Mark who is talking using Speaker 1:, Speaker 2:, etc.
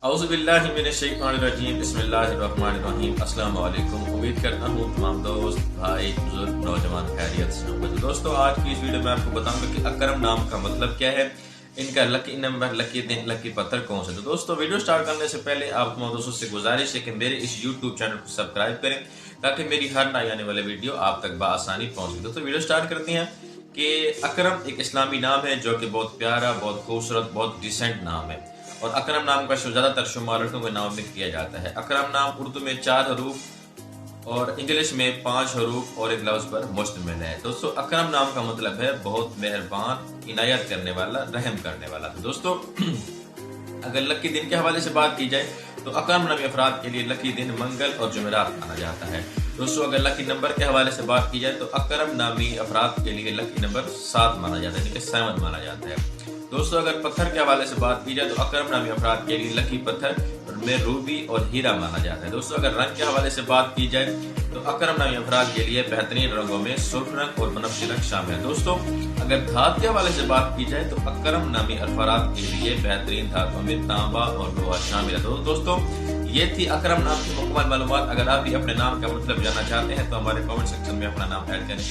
Speaker 1: औज़ुबिल्लाहिमिनश्शैतानिर्रजीम बिस्मिल्लाहिर्रहमानिर्रहीम। अस्सलाम वालेकुम। उम्मीद करता हूँ तमाम दोस्त भाई बुजुर्ग नौजवान खैरियत से होंगे। तो दोस्तों, आज की इस वीडियो में आपको बताऊंगा कि अकरम नाम का मतलब क्या है, इनका लकी नंबर, लकी दिन, लकी पत्थर कौन सा। तो दोस्तों, वीडियो स्टार्ट करने से पहले आप तमाम दोस्तों से गुजारिश है कि मेरे इस यूट्यूब चैनल को सब्सक्राइब करें ताकि मेरी हर नई आने वाले वीडियो आप तक बआसानी पहुंचे। दोस्तों, वीडियो स्टार्ट करते हैं कि अकरम एक इस्लामी नाम है जो कि बहुत प्यारा, बहुत खूबसूरत, बहुत डिसेंट नाम है। और अकरम नाम का ज़्यादातर शुमार लड़कों के नाम में किया जाता है। अकरम नाम उर्दू में 4 हरूफ और इंग्लिश में 5 हरूफ और एक लफ्ज़ पर मुश्तमिल है। दोस्तों, अकरम नाम का मतलब है बहुत मेहरबान, इनायत करने वाला, रहम करने वाला। तो दोस्तों, अगर लकी दिन के हवाले से बात की जाए तो अकरम नामी अफराद के लिए लकी दिन मंगल और जुमेरात माना जाता है। दोस्तों, अगर लकी नंबर के हवाले से बात की जाए तो अकरम नामी अफराद के लिए लकी नंबर 7 माना जाता है, यानी कि 7 माना जाता है। दोस्तों, अगर पत्थर के हवाले से बात की जाए तो अकरम नामी अफराद के लिए लकी पत्थर में रूबी और हीरा माना जाता है। दोस्तों, अगर रंग के हवाले से बात की जाए तो अकरम नामी अफराद के लिए बेहतरीन रंगों में सुर्ख रंग और बनफशी रंग शामिल है। दोस्तों, अगर धातु के हवाले से बात की जाए तो अकरम नामी अफराद के लिए बेहतरीन धातुओं में तांबा और लोहा शामिल है। तो दोस्तों, ये थी अकरम नाम की मुकम्मल मालूमात। अगर आप भी अपने नाम का मतलब जानना चाहते हैं तो हमारे कमेंट सेक्शन में अपना नाम ऐड करें।